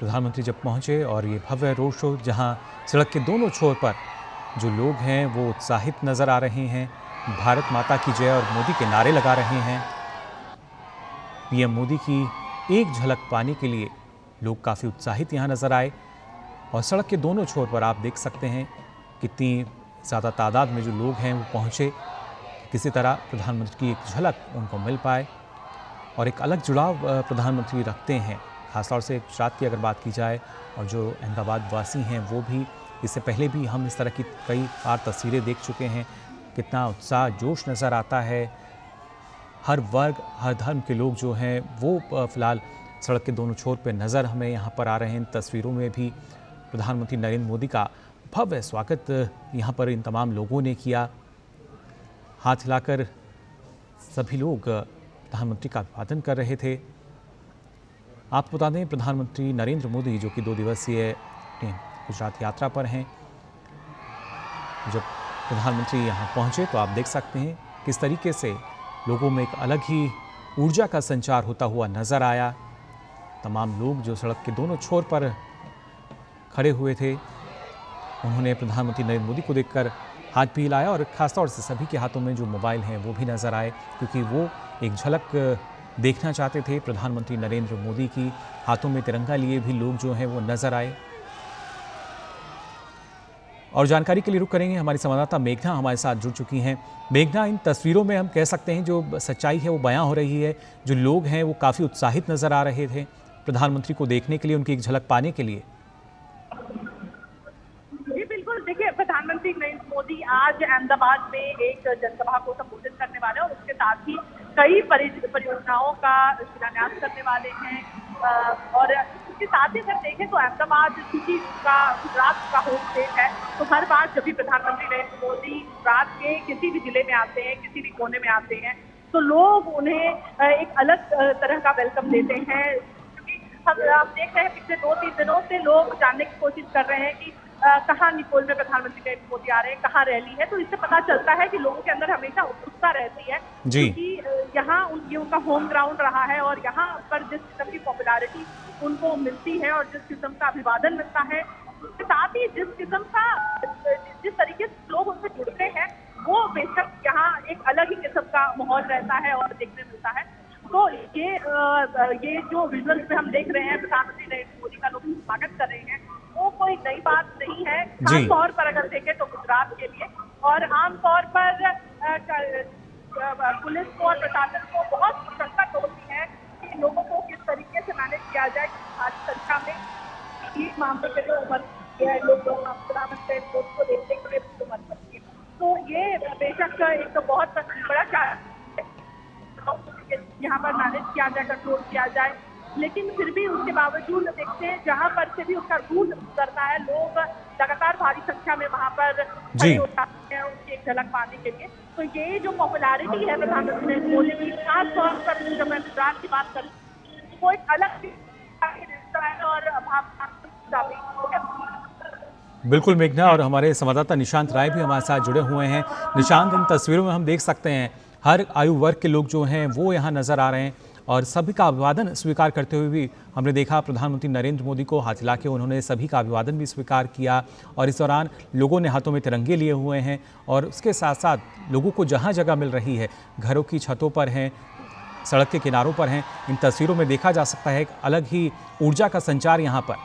प्रधानमंत्री जब पहुंचे और ये भव्य रोड शो जहां सड़क के दोनों छोर पर जो लोग हैं वो उत्साहित नज़र आ रहे हैं, भारत माता की जय और मोदी के नारे लगा रहे हैं। पीएम मोदी की एक झलक पाने के लिए लोग काफ़ी उत्साहित यहाँ नज़र आए और सड़क के दोनों छोर पर आप देख सकते हैं कितनी ज़्यादा तादाद में जो लोग हैं वो पहुँचे, किसी तरह प्रधानमंत्री की एक झलक उनको मिल पाए और एक अलग जुड़ाव प्रधानमंत्री रखते हैं। खासतौर से गुजरात की अगर बात की जाए और जो अहमदाबाद वासी हैं वो भी, इससे पहले भी हम इस तरह की कई बार तस्वीरें देख चुके हैं, कितना उत्साह जोश नज़र आता है। हर वर्ग हर धर्म के लोग जो हैं वो फ़िलहाल सड़क के दोनों छोर पे नज़र हमें यहाँ पर आ रहे हैं। इन तस्वीरों में भी प्रधानमंत्री नरेंद्र मोदी का भव्य स्वागत यहाँ पर इन तमाम लोगों ने किया। हाथ हिलाकर सभी लोग प्रधानमंत्री का अभिवादन कर रहे थे। आपको बता दें प्रधानमंत्री नरेंद्र मोदी जो कि 2 दिवसीय गुजरात यात्रा पर हैं, जब प्रधानमंत्री यहाँ पहुँचे तो आप देख सकते हैं किस तरीके से लोगों में एक अलग ही ऊर्जा का संचार होता हुआ नज़र आया। तमाम लोग जो सड़क के दोनों छोर पर खड़े हुए थे उन्होंने प्रधानमंत्री नरेंद्र मोदी को देखकर हाथ भी हिलाया और ख़ासतौर से सभी के हाथों में जो मोबाइल हैं वो भी नज़र आए, क्योंकि वो एक झलक देखना चाहते थे प्रधानमंत्री नरेंद्र मोदी की। हाथों में तिरंगा लिए भी लोग जो हैं वो नज़र आए। और जानकारी के लिए रुक करेंगे, हमारी संवाददाता मेघना हमारे साथ जुड़ चुकी हैं। मेघना, इन तस्वीरों में हम कह सकते हैं जो सच्चाई है वो बयां हो रही है, जो लोग हैं वो काफ़ी उत्साहित नज़र आ रहे थे प्रधानमंत्री को देखने के लिए, उनकी एक झलक पाने के लिए। जी बिल्कुल, देखिए प्रधानमंत्री नरेंद्र मोदी आज अहमदाबाद में एक जनसभा को संबोधित करने वाले हैं और उसके साथ ही कई परियोजनाओं का शिलान्यास करने वाले हैं। और इसके साथ ही अगर देखें तो अहमदाबाद चूंकि का गुजरात का होम स्टेट है, तो हर बार जब भी प्रधानमंत्री नरेंद्र मोदी गुजरात के किसी भी जिले में आते हैं, किसी भी कोने में आते हैं, तो लोग उन्हें एक अलग तरह का वेलकम देते हैं। क्योंकि हम देख रहे हैं पिछले 2-3 दिनों से लोग जानने की कोशिश कर रहे हैं कि कहाँ निकोल में प्रधानमंत्री नरेंद्र मोदी आ रहे हैं, कहाँ रैली है। तो इससे पता चलता है कि लोगों के अंदर हमेशा उत्सुकता रहती है, क्योंकि यहाँ ये उनका होम ग्राउंड रहा है और यहाँ पर जिस किस्म की पॉपुलैरिटी उनको मिलती है और जिस किस्म का अभिवादन मिलता है, उसके साथ ही जिस तरीके से लोग उनसे जुड़ते हैं, वो बेशक यहाँ एक अलग ही किस्म का माहौल रहता है और देखने मिलता है। तो ये जो विजुअल्स में हम देख रहे हैं प्रधानमंत्री नरेंद्र मोदी का लोग स्वागत कर रहे हैं, वो कोई नई बात नहीं है। खास तौर पर अगर देखें तो गुजरात के लिए, और आमतौर पर पुलिस को और प्रशासन को बहुत मुशक्कत होती है कि लोगों को किस तरीके से मैनेज किया जाए। आज संख्या में एक मामले के लिए उम्र लोग प्रधानमंत्री मोदी को देखने के लिए उम्र करती है, तो ये बेशक एक तो बहुत बड़ा यहाँ पर मैनेज किया जाए, कंट्रोल किया जाए। लेकिन फिर भी उसके बावजूद देखते हैं जहाँ पर से भी उसका रूल करता है, लोग लगातार भारी संख्या में वहाँ पर खड़े हो जाते हैं उनकी एक झलक पाने के लिए। तो ये जो पॉपुलैरिटी है प्रधानमंत्री नरेंद्र मोदी की, खास तौर पर जब मैं गुजरात की बात करूँ, वो एक अलग है और बिल्कुल मेघना, और हमारे संवाददाता निशांत राय भी हमारे साथ जुड़े हुए हैं। निशांत, इन तस्वीरों में हम देख सकते हैं हर आयु वर्ग के लोग जो हैं वो यहाँ नज़र आ रहे हैं और सभी का अभिवादन स्वीकार करते हुए भी हमने देखा प्रधानमंत्री नरेंद्र मोदी को हाथ हिला के उन्होंने सभी का अभिवादन भी स्वीकार किया। और इस दौरान लोगों ने हाथों में तिरंगे लिए हुए हैं और उसके साथ साथ लोगों को जहाँ जगह मिल रही है, घरों की छतों पर हैं, सड़क के किनारों पर हैं, इन तस्वीरों में देखा जा सकता है एक अलग ही ऊर्जा का संचार यहाँ पर।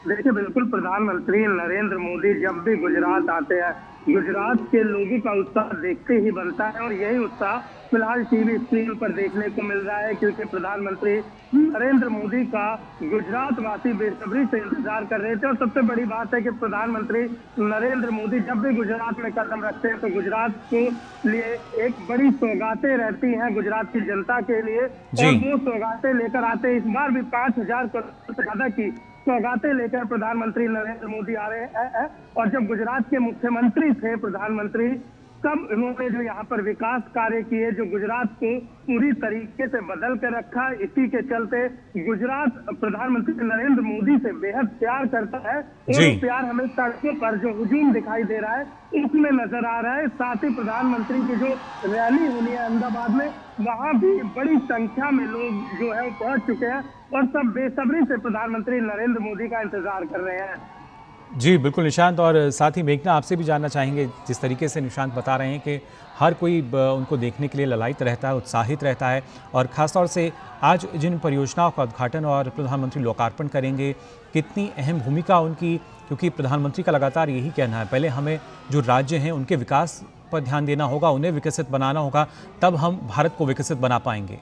देखिए बिल्कुल, प्रधानमंत्री नरेंद्र मोदी जब भी गुजरात आते हैं, गुजरात के लोगों का उत्साह देखते ही बनता है और यही उत्साह फिलहाल टीवी स्क्रीन पर देखने को मिल रहा है, क्योंकि प्रधानमंत्री नरेंद्र मोदी का गुजरात वासी बेसब्री से इंतजार कर रहे थे। और सबसे बड़ी बात है कि प्रधानमंत्री नरेंद्र मोदी जब भी गुजरात में कदम रखते हैं तो गुजरात के लिए एक बड़ी सौगातें रहती हैं, गुजरात की जनता के लिए, और वो सौगातें लेकर आते हैं। इस बार भी 5,000 करोड़ से ज्यादा की सौगातें लेकर प्रधानमंत्री नरेंद्र मोदी आ रहे हैं। और जब गुजरात के मुख्यमंत्री थे प्रधानमंत्री कब इन्होंने जो यहाँ पर विकास कार्य किए, जो गुजरात को पूरी तरीके से बदल कर रखा, इसी के चलते गुजरात प्रधानमंत्री नरेंद्र मोदी से बेहद प्यार करता है और वो प्यार हमें सड़कों पर जो हुजूम दिखाई दे रहा है उसमें नजर आ रहा है। साथ ही प्रधानमंत्री की जो रैली होनी है अहमदाबाद में, वहां भी बड़ी संख्या में लोग जो है पहुंच चुके हैं और सब बेसब्री से प्रधानमंत्री नरेंद्र मोदी का इंतजार कर रहे हैं। जी बिल्कुल निशांत, और साथ ही मेघना आपसे भी जानना चाहेंगे, जिस तरीके से निशांत बता रहे हैं कि हर कोई उनको देखने के लिए ललायित रहता है, उत्साहित रहता है, और ख़ासतौर से आज जिन परियोजनाओं का उद्घाटन और प्रधानमंत्री लोकार्पण करेंगे, कितनी अहम भूमिका उनकी, क्योंकि प्रधानमंत्री का लगातार यही कहना है पहले हमें जो राज्य हैं उनके विकास पर ध्यान देना होगा, उन्हें विकसित बनाना होगा, तब हम भारत को विकसित बना पाएंगे।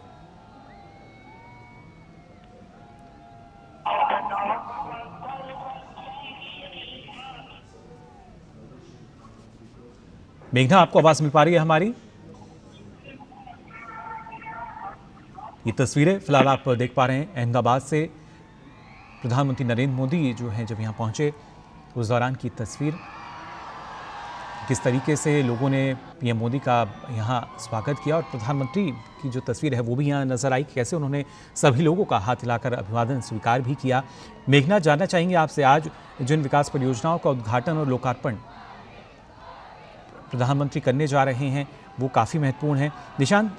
मेघना, आपको आवाज मिल पा रही है हमारी? ये तस्वीरें फिलहाल आप देख पा रहे हैं अहमदाबाद से प्रधानमंत्री नरेंद्र मोदी जो हैं जब यहाँ पहुंचे उस दौरान की तस्वीर, किस तरीके से लोगों ने पीएम मोदी का यहाँ स्वागत किया, और प्रधानमंत्री की जो तस्वीर है वो भी यहाँ नजर आई, कैसे उन्होंने सभी लोगों का हाथ हिलाकर अभिवादन स्वीकार भी किया। मेघना, जानना चाहेंगे आपसे, आज जिन विकास परियोजनाओं का उद्घाटन और लोकार्पण प्रधानमंत्री करने जा रहे हैं वो काफ़ी महत्वपूर्ण है। निशांत,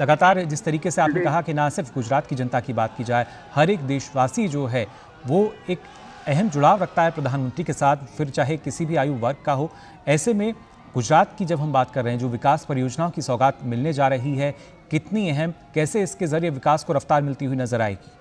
लगातार जिस तरीके से आपने कहा कि ना सिर्फ गुजरात की जनता की बात की जाए, हर एक देशवासी जो है वो एक अहम जुड़ाव रखता है प्रधानमंत्री के साथ, फिर चाहे किसी भी आयु वर्ग का हो। ऐसे में गुजरात की जब हम बात कर रहे हैं, जो विकास परियोजनाओं की सौगात मिलने जा रही है, कितनी अहम, कैसे इसके जरिए विकास को रफ्तार मिलती हुई नजर आएगी?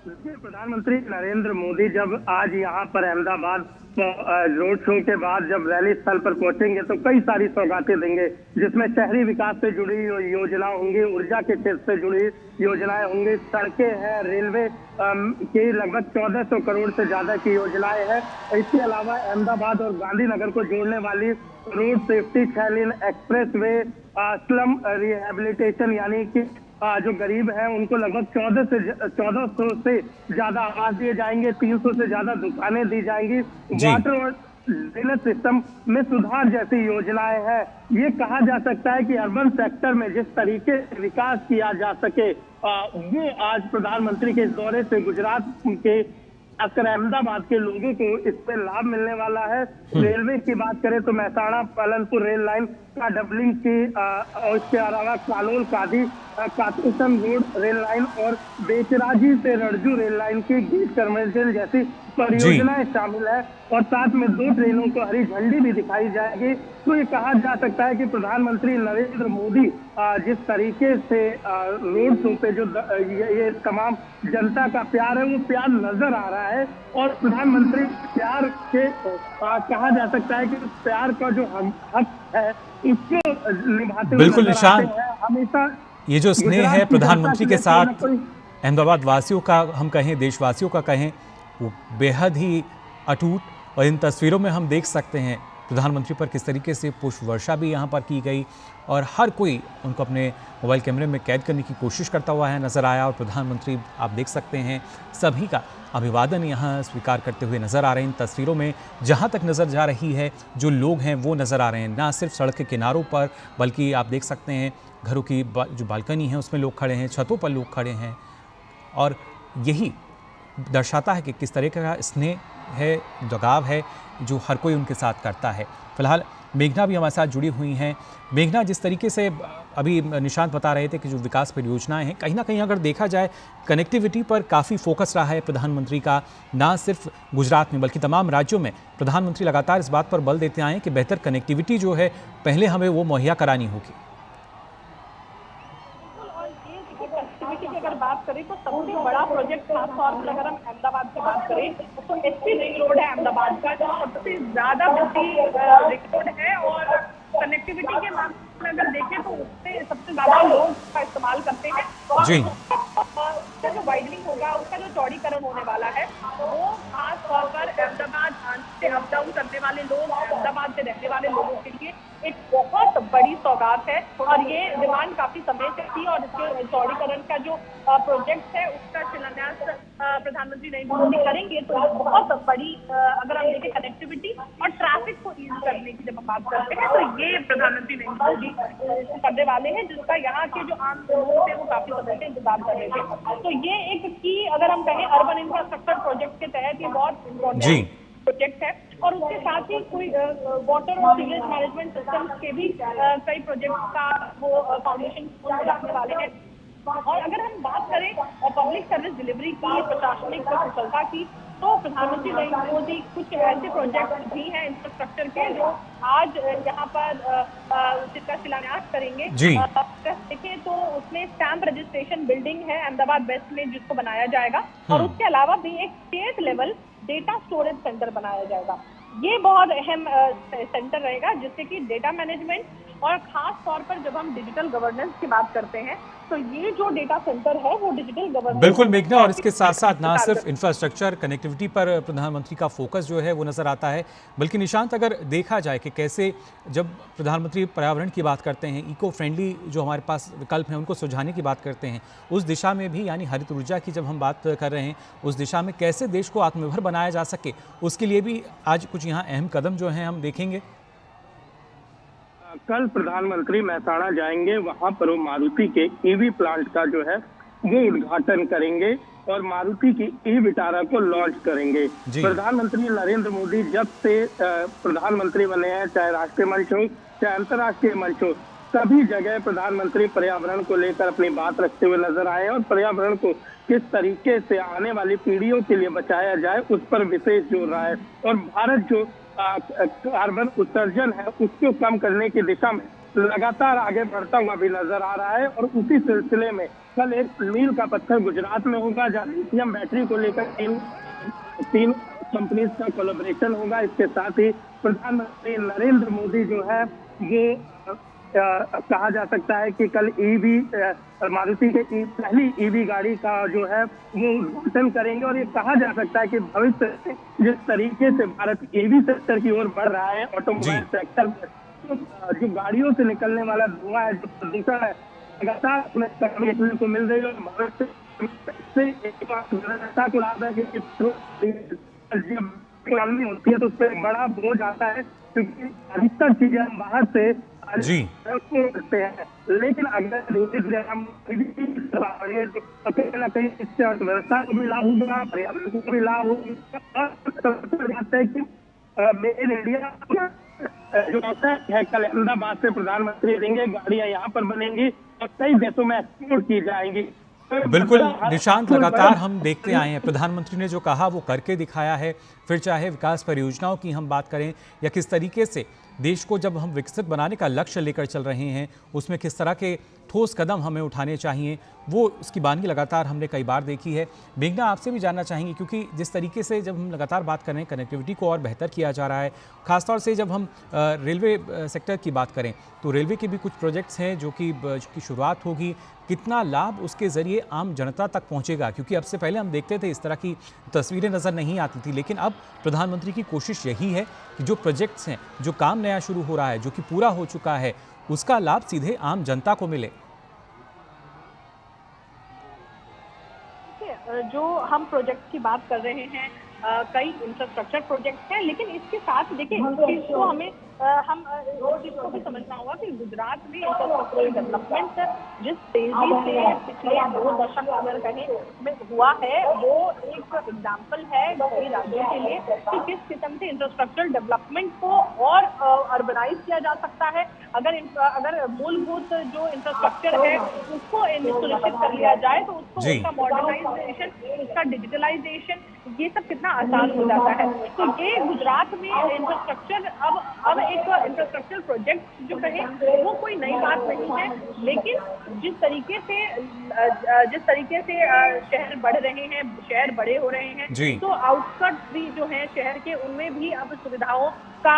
प्रधानमंत्री नरेंद्र मोदी जब आज यहाँ पर अहमदाबाद रोड शो के बाद जब रैली स्थल पर पहुंचेंगे तो कई सारी सौगातें देंगे, जिसमें शहरी विकास से जुड़ी योजना होंगी, ऊर्जा के क्षेत्र से जुड़ी योजनाएं होंगी, सड़कें हैं, रेलवे की लगभग 1400 करोड़ से ज्यादा की योजनाएं हैं। इसके अलावा अहमदाबाद और गांधीनगर को जोड़ने वाली रोड सेफ्टी 6 लेन एक्सप्रेस वे, स्लम रिहेबिलिटेशन, यानी कि जो गरीब हैं उनको लगभग 1400 से ज्यादा आवास दिए जाएंगे, 300 से ज्यादा दुकानें दी जाएंगी, वाटर और ड्रेनेज सिस्टम में सुधार जैसी योजनाएं हैं। ये कहा जा सकता है कि अर्बन सेक्टर में जिस तरीके से विकास किया जा सके वो आज प्रधानमंत्री के दौरे से गुजरात के अक्सर अहमदाबाद के लोगों को इससे लाभ मिलने वाला है। रेलवे की बात करें तो मेहसाणा पालनपुर रेल लाइन का डबलिंग की और इसके अलावा कालोल कादी कातुसन रोड रेल लाइन और बेचराजी से रड़जू रेल लाइन की गेज कन्वर्जन जैसी परियोजनाएं शामिल है, और साथ में 2 ट्रेनों को हरी झंडी भी दिखाई जाएगी। तो ये कहा जा सकता है कि प्रधानमंत्री नरेंद्र मोदी जिस तरीके से रोड शो पे जो ये तमाम जनता का प्यार है वो प्यार नजर आ रहा है, और प्रधानमंत्री प्यार के कहा जा सकता है कि प्यार का जो हक है उसको निभाते हुए बिल्कुल निशांत, हमेशा ये जो स्नेह है प्रधानमंत्री के साथ अहमदाबाद वासियों का, हम कहें देशवासियों का कहें, वो बेहद ही अटूट, और इन तस्वीरों में हम देख सकते हैं प्रधानमंत्री पर किस तरीके से पुष्प वर्षा भी यहाँ पर की गई, और हर कोई उनको अपने मोबाइल कैमरे में कैद करने की कोशिश करता हुआ है नज़र आया, और प्रधानमंत्री आप देख सकते हैं सभी का अभिवादन यहाँ स्वीकार करते हुए नज़र आ रहे हैं। इन तस्वीरों में जहाँ तक नज़र जा रही है जो लोग हैं वो नज़र आ रहे हैं, ना सिर्फ सड़क के किनारों पर, बल्कि आप देख सकते हैं घरों की जो बालकनी है उसमें लोग खड़े हैं, छतों पर लोग खड़े हैं, और यही दर्शाता है कि किस तरह का स्नेह है, लगाव है जो हर कोई उनके साथ करता है। फिलहाल मेघना भी हमारे साथ जुड़ी हुई हैं। मेघना, जिस तरीके से अभी निशांत बता रहे थे कि जो विकास परियोजनाएं हैं, कहीं ना कहीं अगर देखा जाए कनेक्टिविटी पर काफ़ी फोकस रहा है प्रधानमंत्री का, ना सिर्फ गुजरात में बल्कि तमाम राज्यों में प्रधानमंत्री लगातार इस बात पर बल देते आए हैं कि बेहतर कनेक्टिविटी जो है पहले हमें वो मुहैया करानी होगी। अगर बात करें तो सबसे बड़ा प्रोजेक्ट खास तौर पर अगर हम अहमदाबाद की बात करें तो एसपी रिंग रोड है अहमदाबाद का, जो सबसे ज्यादा बिजी रिंग रोड है, और कनेक्टिविटी के मामले में अगर देखें तो उससे सबसे ज्यादा लोग उसका इस्तेमाल करते हैं। जी, उसका जो वाइडनिंग होगा, उसका जो चौड़ीकरण होने वाला है, वो खास तौर पर अहमदाबाद से अप डाउन करने वाले लोग, अहमदाबाद से रहने वाले लोगों के लिए एक बहुत बड़ी सौगात है और ये डिमांड काफी समय से थी और इसके चौड़ीकरण का जो प्रोजेक्ट है उसका शिलान्यास प्रधानमंत्री नरेंद्र मोदी करेंगे। तो बहुत बड़ी अगर हम देखें कनेक्टिविटी और ट्रैफिक को ईज करने की जब हम बात करते हैं तो ये प्रधानमंत्री नरेंद्र मोदी करने वाले हैं, जिसका यहाँ के जो आम लोग थे वो काफी समय से इंतजार कर रहे थे। तो ये एक की अगर हम कहें अर्बन इंफ्रास्ट्रक्चर प्रोजेक्ट के तहत ये बहुत इम्पोर्टेंट प्रोजेक्ट है और उसके साथ ही कोई वाटर और सीवेज मैनेजमेंट सिस्टम के भी कई प्रोजेक्ट का वो फाउंडेशन रखने वाले हैं। और अगर हम बात करें पब्लिक सर्विस डिलीवरी की, प्रशासनिक कुशलता की, तो प्रधानमंत्री नरेंद्र मोदी कुछ ऐसे प्रोजेक्ट भी हैं इंफ्रास्ट्रक्चर के जो आज यहाँ पर जिसका शिलान्यास करेंगे। देखिए तो उसमें स्टैंप रजिस्ट्रेशन बिल्डिंग है अहमदाबाद वेस्ट में जिसको बनाया जाएगा और उसके अलावा भी एक state level data storage centre बनाया जाएगा। ये बहुत अहम सेंटर रहेगा जिससे कि डेटा मैनेजमेंट और खास तौर पर जब हम डिजिटल गवर्नेंस की बात करते हैं तो ये जो डेटा सेंटर है वो डिजिटल गवर्नेंस। बिल्कुल मेघना, और इसके साथ साथ ना सिर्फ इंफ्रास्ट्रक्चर कनेक्टिविटी पर प्रधानमंत्री का फोकस जो है वो नजर आता है, बल्कि निशांत अगर देखा जाए कि कैसे जब प्रधानमंत्री पर्यावरण की बात करते हैं, इको फ्रेंडली जो हमारे पास विकल्प हैं उनको सुझाने की बात करते हैं, उस दिशा में भी यानी हरित ऊर्जा की जब हम बात कर रहे हैं उस दिशा में कैसे देश को आत्मनिर्भर बनाया जा सके, उसके लिए भी आज कुछ यहाँ अहम कदम जो हैं हम देखेंगे। कल प्रधानमंत्री मेहसाणा जाएंगे, वहां पर वो मारुति के ईवी प्लांट का जो है वो उद्घाटन करेंगे और मारुति की ई विटारा को लॉन्च करेंगे। प्रधानमंत्री नरेंद्र मोदी जब से प्रधानमंत्री बने हैं, चाहे राष्ट्रीय मंच हो चाहे अंतर्राष्ट्रीय मंच हो, सभी जगह प्रधानमंत्री पर्यावरण को लेकर अपनी बात रखते हुए नजर आए और पर्यावरण को किस तरीके से आने वाली पीढ़ियों के लिए बचाया जाए उस पर विशेष जोर रहा है। और भारत जो कार्बन उत्सर्जन है उसको कम करने की दिशा में लगातार आगे बढ़ता हुआ भी नजर आ रहा है। और उसी सिलसिले में कल एक मील का पत्थर गुजरात में होगा जहाँ लिथियम बैटरी को लेकर तीन कंपनीज का कोलैबोरेशन होगा। इसके साथ ही प्रधानमंत्री नरेंद्र मोदी जो है ये कहा जा सकता है कि कल ईवी मारुति के पहली ईवी गाड़ी का जो है वो उद्घाटन करेंगे। और ये कहा जा सकता है कि भविष्य में जिस तरीके से भारत ईवी सेक्टर की ओर बढ़ रहा है, ऑटोमोबाइल सेक्टर जो गाड़ियों से निकलने वाला धुआं है, जो प्रदूषण है, लगातार देखने को मिल रही है। और भारत से एक व्यवस्था को लाभ है कि इकोनॉमी होती है तो उस पर बड़ा बोझ आता है क्योंकि अधिकतर चीजें हम बाहर से करते हैं। लेकिन अगर धीरे धीरे हम कहीं ना कहीं इससे अर्थव्यवस्था को भी लाभ होगा, पर्यावरण को भी लाभ होगा। और कि मेड इन इंडिया जो है कल अहमदाबाद से प्रधानमंत्री देंगे, गाड़ियां यहाँ पर बनेंगी और कई देशों में एक्सपोर्ट की जाएंगी। बिल्कुल निशांत, लगातार हम देखते आए हैं प्रधानमंत्री ने जो कहा वो करके दिखाया है। फिर चाहे विकास परियोजनाओं की हम बात करें या किस तरीके से देश को जब हम विकसित बनाने का लक्ष्य लेकर चल रहे हैं उसमें किस तरह के ठोस कदम हमें उठाने चाहिए, वो उसकी बानगी लगातार हमने कई बार देखी है। मेघना, आपसे भी जानना चाहेंगे क्योंकि जिस तरीके से जब हम लगातार बात कर रहे हैं कनेक्टिविटी को और बेहतर किया जा रहा है, खासतौर से जब हम रेलवे सेक्टर की बात करें तो रेलवे के भी कुछ प्रोजेक्ट्स हैं जो कि शुरुआत होगी, कितना लाभ उसके ज़रिए आम जनता तक पहुंचेगा? क्योंकि अब से पहले हम देखते थे इस तरह की तस्वीरें नज़र नहीं आती थी, लेकिन अब प्रधानमंत्री की कोशिश यही है कि जो प्रोजेक्ट्स हैं, जो काम नया शुरू हो रहा है, जो कि पूरा हो चुका है, उसका लाभ सीधे आम जनता को मिले। जो हम प्रोजेक्ट की बात कर रहे हैं, कई इंफ्रास्ट्रक्चर प्रोजेक्ट हैं, लेकिन इसके साथ देखिए इसको हमें हम इसको भी समझना होगा कि गुजरात में इंफ्रास्ट्रक्चरल डेवलपमेंट जिस तेजी से पिछले 2 दशक अगर कहें में हुआ है वो एक एग्जाम्पल है कई राज्यों के लिए कि किस किस्म से इंफ्रास्ट्रक्चरल डेवलपमेंट को और अर्बनाइज किया जा सकता है। अगर मूलभूत जो इंफ्रास्ट्रक्चर है उसको सुनिश्चित कर लिया जाए तो उसको उसका मॉडर्नाइजेशन, उसका डिजिटलाइजेशन, ये सब कितना आसान हो जाता है। तो ये गुजरात में इंफ्रास्ट्रक्चर अब एक इंफ्रास्ट्रक्चर प्रोजेक्ट जो कहे वो कोई नई बात नहीं है, लेकिन जिस तरीके से शहर बढ़ रहे हैं, शहर बड़े हो रहे हैं, तो आउटस्कर्ट्स भी जो हैं शहर के उनमें भी अब सुविधाओं का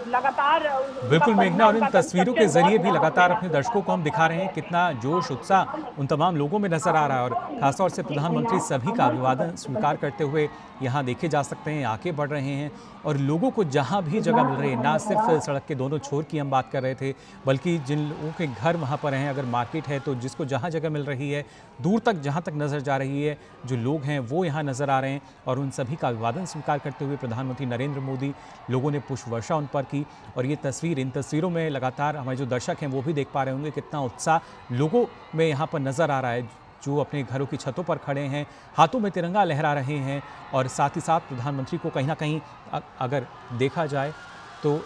लगातार बिल्कुल मेघना, और इन उनका तस्वीरों के जरिए भी लगातार अपने दर्शकों को हम दिखा रहे हैं कितना जोश उत्साह उन तमाम लोगों में नजर आ रहा है। और खासतौर से प्रधानमंत्री सभी का अभिवादन स्वीकार करते हुए यहाँ देखे जा सकते हैं, आगे बढ़ रहे हैं। और लोगों को जहाँ भी जगह मिल रही है, ना सिर्फ सड़क के दोनों छोर की हम बात कर रहे थे, बल्कि जिन लोगों के घर वहाँ पर हैं, अगर मार्केट है तो जिसको जहाँ जगह मिल रही है, दूर तक जहाँ तक नज़र जा रही है, जो लोग हैं वो यहाँ नज़र आ रहे हैं। और उन सभी का अभिवादन स्वीकार करते हुए प्रधानमंत्री नरेंद्र मोदी, लोगों ने पुष्प वर्षा उन पर की। और ये तस्वीर, इन तस्वीरों में लगातार हमारे जो दर्शक हैं वो भी देख पा रहे होंगे कितना उत्साह लोगों में यहाँ पर नज़र आ रहा है, जो अपने घरों की छतों पर खड़े हैं, हाथों में तिरंगा लहरा रहे हैं। और साथ ही साथ प्रधानमंत्री को कहीं ना कहीं अगर देखा जाए तो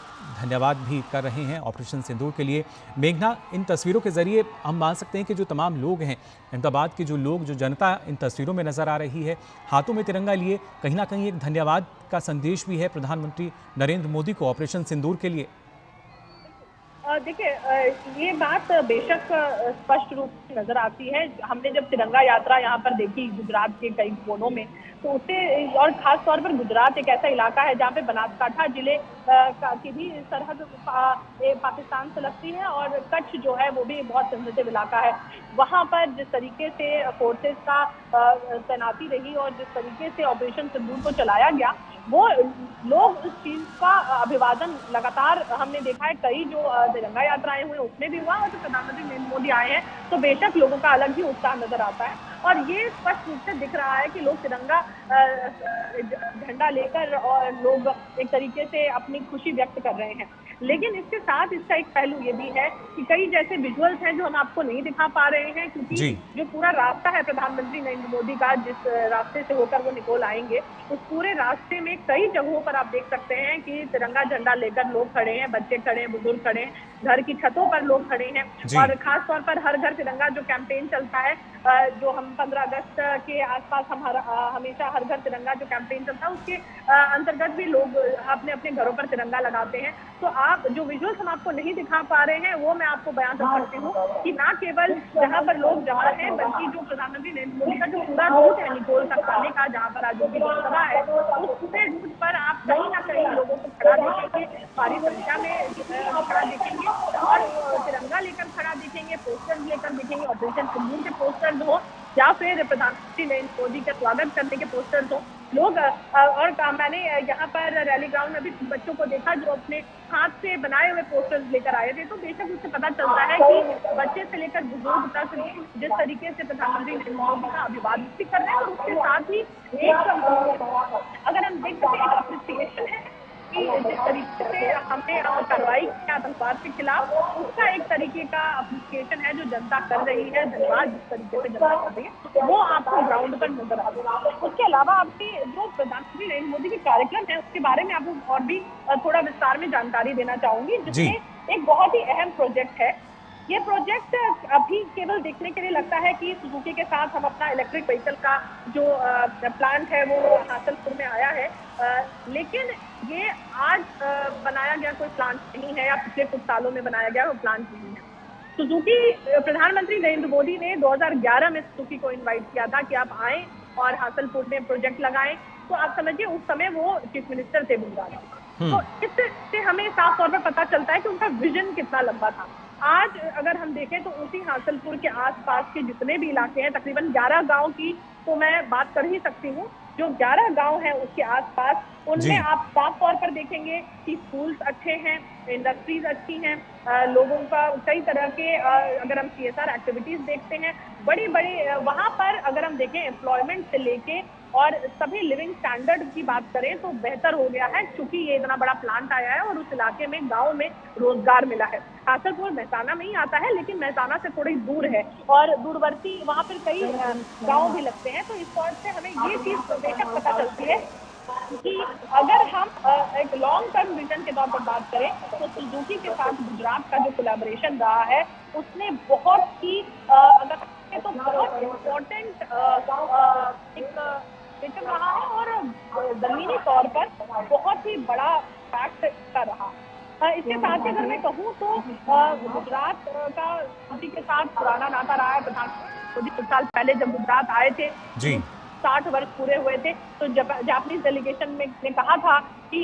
धन्यवाद भी कर रहे हैं ऑपरेशन सिंदूर के लिए। मेघना, इन तस्वीरों के जरिए हम मान सकते हैं कि जो तमाम लोग हैं अहमदाबाद के, जो लोग, जो जनता इन तस्वीरों में नज़र आ रही है हाथों में तिरंगा लिए, कहीं ना कहीं एक धन्यवाद का संदेश भी है प्रधानमंत्री नरेंद्र मोदी को ऑपरेशन सिंदूर के लिए। देखिए, ये बात बेशक स्पष्ट रूप से नजर आती है। हमने जब तिरंगा यात्रा यहाँ पर देखी गुजरात के कई कोनों में, तो उससे, और खास तौर पर गुजरात एक ऐसा इलाका है जहाँ पे बनासकांठा जिले की भी सरहद पाकिस्तान से लगती है, और कच्छ जो है वो भी बहुत सेंसिटिव इलाका है। वहाँ पर जिस तरीके से फोर्सेस का तैनाती रही और जिस तरीके से ऑपरेशन सिंदूर को चलाया गया, वो लोग उस चीज का अभिवादन लगातार हमने देखा है। कई जो तिरंगा यात्राएं हुई उसमें भी हुआ, और जो प्रधानमंत्री नरेंद्र मोदी आए हैं तो बेशक लोगों का अलग ही उत्साह नजर आता है। और ये स्पष्ट रूप से दिख रहा है कि लोग तिरंगा झंडा लेकर और लोग एक तरीके से अपनी खुशी व्यक्त कर रहे हैं। लेकिन इसके साथ इसका एक पहलू ये भी है कि कई जैसे विजुअल्स हैं जो हम आपको नहीं दिखा पा रहे हैं, क्योंकि जो पूरा रास्ता है प्रधानमंत्री नरेंद्र मोदी का, जिस रास्ते से होकर वो निकोल आएंगे, उस पूरे रास्ते में कई जगहों पर आप देख सकते हैं कि तिरंगा झंडा लेकर लोग खड़े हैं, बच्चे खड़े हैं, बुजुर्ग खड़े हैं, घर की छतों पर लोग खड़े हैं। और खास तौर पर हर घर तिरंगा जो कैंपेन चलता है, जो हम 15 अगस्त के आसपास हम हमेशा हर घर तिरंगा जो कैंपेन चलता है उसके अंतर्गत भी लोग अपने अपने घरों पर तिरंगा लगाते हैं। तो आप जो विजुअल्स हम आपको नहीं दिखा पा रहे हैं वो मैं आपको बयान कर सकती हूँ कि ना केवल जहाँ पर लोग जमा हैं, बल्कि जो प्रधानमंत्री नरेंद्र मोदी का जो पूरा रूट है निकोल तक आने का, जहाँ पर आज उनकी लोकसभा है, उस पूरे रूट पर आप कहीं ना कहीं लोगों को खड़ा देखेंगे, भारी संख्या में खड़ा देखेंगे और तिरंगा लेकर खड़ा देखेंगे, पोस्टर्स लेकर देखेंगे, ऑपरेशन सिंदूर के पोस्टर्स हो या फिर प्रधानमंत्री नरेंद्र मोदी का स्वागत करने के पोस्टर्स हो। लोग और मैंने यहाँ पर रैली ग्राउंड में भी बच्चों को देखा जो अपने हाथ से बनाए हुए पोस्टर्स लेकर आए थे। तो बेशक उससे पता चलता है कि बच्चे से लेकर बुजुर्ग तक जिस तरीके से प्रधानमंत्री नरेंद्र मोदी का अभिवादन भी कर रहे हैं, और उसके साथ ही एक, अगर हम देख सकते हैं, अप्रिसिएशन है कि जिस तरीके से हमने कार्रवाई की आतंकवाद के खिलाफ, उसका एक तरीके का अप्रिसिएशन है जो जनता कर रही है। धन्यवाद जिस तरीके से जनता कर रही है वो आपको ग्राउंड पर नजर आ रहा है। उसके अलावा आपने जो प्रधानमंत्री नरेंद्र मोदी के कार्यक्रम है उसके बारे में आपको और भी थोड़ा विस्तार में जानकारी देना चाहूंगी, जिसमें एक बहुत ही अहम प्रोजेक्ट है। ये प्रोजेक्ट अभी केवल देखने के लिए लगता है कि सुजुकी के साथ हम अपना इलेक्ट्रिक व्हीकल का जो प्लांट है वो हासलपुर में आया है, लेकिन ये आज बनाया गया कोई प्लांट नहीं है या पिछले कुछ सालों में बनाया गया वो प्लांट नहीं है। सुजुकी, प्रधानमंत्री नरेंद्र मोदी ने 2011 में सुजुकी को इन्वाइट किया था कि आप आएं और हासलपुर में प्रोजेक्ट लगाएं। तो आप समझिए उस समय वो चीफ मिनिस्टर थे गुजरात के। तो इससे हमें साफ तौर पर पता चलता है कि उनका विजन कितना लंबा था। आज अगर हम देखें तो उसी हासलपुर के आसपास के जितने भी इलाके हैं, तकरीबन 11 गांव की तो मैं बात कर ही सकती हूँ, जो 11 गांव हैं उसके आसपास, उनमें आप साफ तौर पर देखेंगे कि स्कूल्स अच्छे हैं, इंडस्ट्रीज अच्छी हैं, लोगों का कई तरह के, अगर हम CSR एक्टिविटीज देखते हैं, बड़ी बड़ी वहाँ पर अगर हम देखें एम्प्लॉयमेंट से लेके और सभी लिविंग स्टैंडर्ड की बात करें तो बेहतर हो गया है, क्योंकि ये इतना बड़ा प्लांट आया है और उस इलाके में, गांव में रोजगार मिला है। हासलपुर मेहसाना में ही आता है, लेकिन मेहसाना से थोड़ी दूर है और दूरवर्ती वहाँ पर कई गांव भी लगते हैं। तो इस तौर से हमें ये चीज बेशक पता चलती है कि अगर हम एक लॉन्ग टर्म विजन के तौर पर बात करें तो सुजुकी के साथ गुजरात का जो कोलैबोरेशन रहा है उसने बहुत ही अगर तो बहुत इम्पोर्टेंट एक विजन रहा है और जमीनी तौर पर बहुत ही बड़ा फैक्ट का रहा। इसके साथ ही अगर मैं कहूँ तो गुजरात का के साथ पुराना नाता रहा है। प्रधानमंत्री मोदी कुछ साल पहले जब गुजरात आए थे, 60 वर्ष पूरे हुए थे। तो जापानीज डेलीगेशन में ने कहा था कि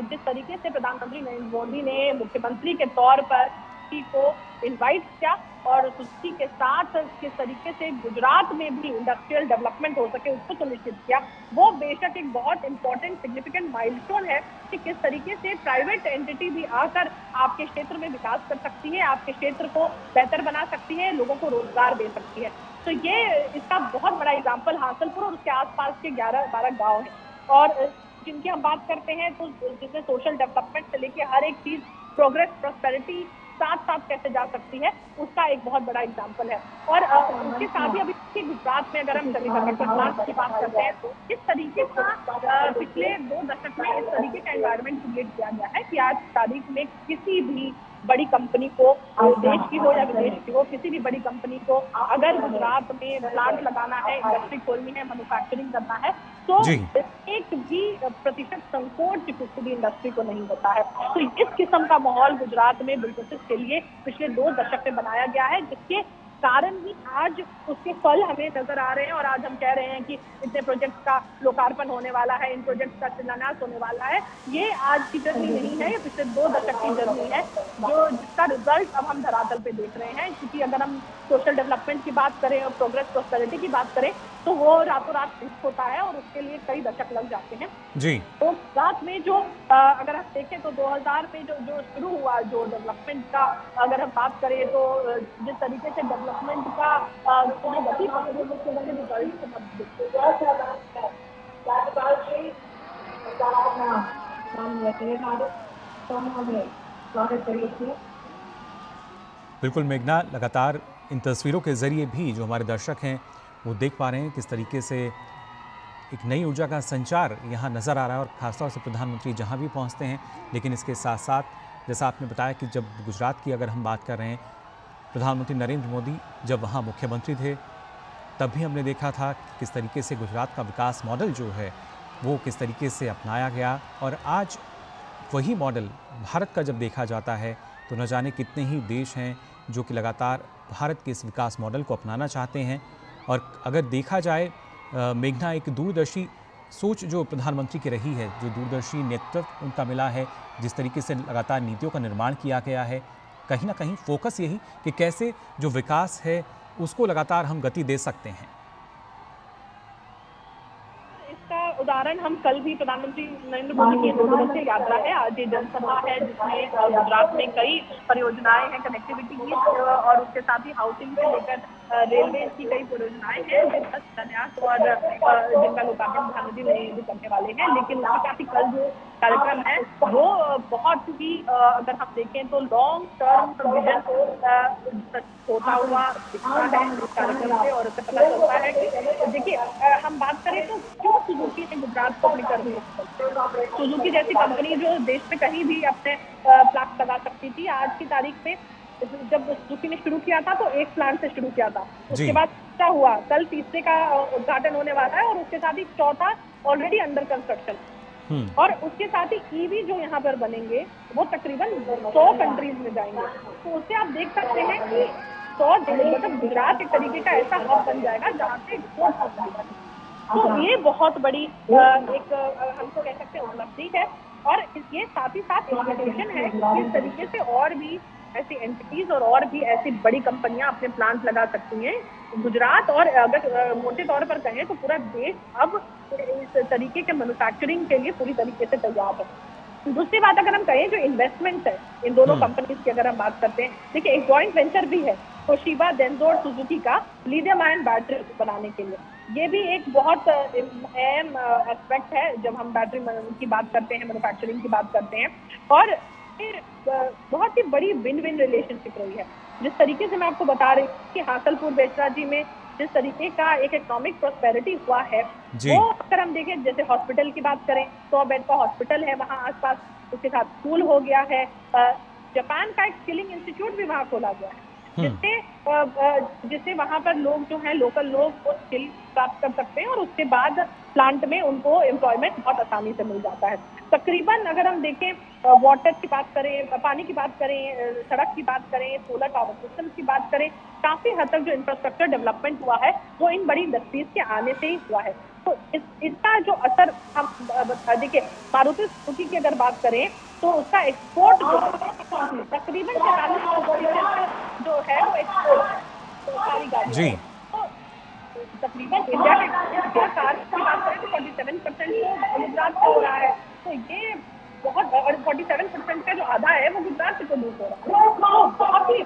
जिस तरीके से प्रधानमंत्री नरेंद्र मोदी ने मुख्यमंत्री के तौर पर सुजुकी को इनवाइट किया और सुजुकी के साथ किस तरीके से गुजरात में भी इंडस्ट्रियल डेवलपमेंट हो सके उसको सुनिश्चित किया, वो बेशक एक बहुत इंपॉर्टेंट सिग्निफिकेंट माइलस्टोन है कि किस तरीके से प्राइवेट एंटिटी भी आकर आपके क्षेत्र में विकास कर सकती है, आपके क्षेत्र को बेहतर बना सकती है, लोगों को रोजगार दे सकती है। तो ये इसका बहुत बड़ा एग्जाम्पल हासनपुर और उसके आसपास के 11-12 गाँव है और जिनकी हम बात करते हैं तो जिसमें सोशल डेवलपमेंट से लेके हर एक चीज, प्रोग्रेस, प्रॉस्पेरिटी साथ साथ कैसे जा सकती है, उसका एक बहुत बड़ा एग्जाम्पल है। और उसके साथ ही अभी गुजरात में अगर हम सेमीकंडक्टर प्लांट की बात करते हैं तो इस तरीके का पिछले 2 दशक में इस तरीके का एनवायरनमेंट क्रिएट किया गया है कि आज तारीख में किसी भी बड़ी कंपनी को, देश की हो या विदेश की हो, किसी भी बड़ी कंपनी को अगर गुजरात में प्लांट लगाना है, इंडस्ट्री खोलनी है, मैन्युफैक्चरिंग करना है तो एक भी प्रतिशत संकोच किसी भी इंडस्ट्री को नहीं होता है। तो इस किस्म का माहौल गुजरात में बिजनेसेस के लिए पिछले 2 दशक में बनाया गया है, जिसके कारण ही आज उसके फल हमें नजर आ रहे हैं और आज हम कह रहे हैं कि इतने प्रोजेक्ट का लोकार्पण होने वाला है, इन प्रोजेक्ट का शिलान्यास होने वाला है। ये आज की जर्नी नहीं है, ये पिछले 2 दशक की जर्नी है जो जिसका रिजल्ट अब हम धरातल पे देख रहे हैं। क्योंकि अगर हम सोशल डेवलपमेंट की बात करें और प्रोग्रेस प्रॉस्पेरिटी की बात करें तो वो रातों रात फिक्स होता है और उसके लिए कई दशक लग जाते हैं जी। तो गुजरात में जो अगर हम देखें तो 2000 में जो शुरू हुआ जो डेवलपमेंट का, अगर हम बात करें तो जिस तरीके से डेवलपमेंट का गति पकड़ी उसके रिजल्ट बिल्कुल मेघना, लगातार इन तस्वीरों के जरिए भी जो हमारे दर्शक हैं वो देख पा रहे हैं किस तरीके से एक नई ऊर्जा का संचार यहाँ नज़र आ रहा है और खासतौर से प्रधानमंत्री जहाँ भी पहुँचते हैं। लेकिन इसके साथ साथ जैसा आपने बताया कि जब गुजरात की अगर हम बात कर रहे हैं, प्रधानमंत्री नरेंद्र मोदी जब वहाँ मुख्यमंत्री थे तब भी हमने देखा था कि किस तरीके से गुजरात का विकास मॉडल जो है वो किस तरीके से अपनाया गया और आज वही मॉडल भारत का जब देखा जाता है तो न जाने कितने ही देश हैं जो कि लगातार भारत के इस विकास मॉडल को अपनाना चाहते हैं। और अगर देखा जाए मेघना, एक दूरदर्शी सोच जो प्रधानमंत्री की रही है, जो दूरदर्शी नेतृत्व उनका मिला है, जिस तरीके से लगातार नीतियों का निर्माण किया गया है, कहीं ना कहीं फोकस यही कि कैसे जो विकास है उसको लगातार हम गति दे सकते हैं। उदाहरण हम कल भी प्रधानमंत्री नरेंद्र मोदी की 2 दिवसीय यात्रा है, आज ये जनसभा है जिसमें गुजरात में कई परियोजनाएं हैं कनेक्टिविटी की और उसके साथ ही हाउसिंग से लेकर रेलवे की कई परियोजनाएं हैं जिनका शिलान्यास और जिनका लोकार्पण प्रधानमंत्री नरेंद्र मोदी करने वाले हैं। लेकिन उसके साथ ही कल जो कार्यक्रम है वो बहुत ही अगर हम देखें तो लॉन्ग टर्म विजन होता हुआ दिखता है इस कार्यक्रम से और उससे पता चलता है कि देखिए हम बात करें तो क्यों सुजुकी ने गुजरात को अपनी कर दी। सुजुकी जैसी कंपनी जो देश में कहीं भी अपने प्लांट लगा सकती थी, आज की तारीख में जब सुजुकी ने शुरू किया था तो एक प्लांट से शुरू किया था, उसके बाद क्या हुआ, कल तीसरे का उद्घाटन होने वाला है और उसके साथ ही चौथा ऑलरेडी अंडर कंस्ट्रक्शन और उसके साथ ही ईवी जो यहाँ पर बनेंगे वो तकरीबन 100 कंट्रीज में जाएंगे। तो उससे आप देख सकते हैं कि 100 मतलब गुजरात एक तरीके का ऐसा हब बन जाएगा जहाँ से तो ये बहुत बड़ी एक हमको कह सकते हैं उपलब्धि है और ये साथ ही साथ इन्विटेशन है कि इस तरीके से और भी ऐसी एंटिटीज और भी ऐसी बड़ी कंपनियां अपने प्लांट लगा सकती हैं गुजरात। और अगर मोटे तौर पर कहें तो पूरा देश अब इस तरीके के मैन्युफैक्चरिंग के लिए पूरी तरीके से तैयार है। दूसरी बात अगर हम कहें जो इन्वेस्टमेंट है इन दोनों कंपनीज की अगर हम बात करते हैं, देखिए एक जॉइंट वेंचर भी है तोशिबा, डेंसो और सुजुकी का लिथियम आयन बैटरी बनाने के लिए। ये भी एक बहुत अहम एस्पेक्ट है जब हम बैटरी की बात करते हैं, मैन्युफैक्चरिंग की बात करते हैं। और फिर बहुत ही बड़ी विन विन रिलेशनशिप रही है। जिस तरीके से मैं आपको बता रही हूँ कि हासनपुर बेचराजी में जिस तरीके का एक इकोनॉमिक प्रॉस्पेरिटी हुआ है वो अगर हम देखें, जैसे हॉस्पिटल की बात करें 100 बेड का हॉस्पिटल है वहाँ आसपास, उसके साथ स्कूल हो गया है, जापान का एक स्किलिंग इंस्टीट्यूट भी वहाँ खोला गया है। जिससे वहां पर लोग जो है लोकल लोग वो स्किल प्राप्त कर सकते हैं और उसके बाद प्लांट में उनको एम्प्लॉयमेंट बहुत आसानी से मिल जाता है। तकरीबन अगर हम देखें वाटर की बात करें, पानी की बात करें, सड़क की बात करें, सोलर पावर सिस्टम की बात करें, काफी हद तक जो इंफ्रास्ट्रक्चर डेवलपमेंट हुआ है वो इन बड़ी इंडस्ट्रीज के आने से ही हुआ है। तो इसका जो असर हम देखिए, मारुति सुजुकी की अगर बात करें तो उसका एक्सपोर्ट तकरीबन 43% जो है वो एक्सपोर्ट है, तो सारी गाड़ियों जी। तो तकरीबन इंडिया कार की बात करें तो 47% तो गुजरात से हो रहा है। तो ये बहुत, और 47% का जो आधा है वो गुजरात से प्रोड्यूस हो रहा है, तो बहुत ही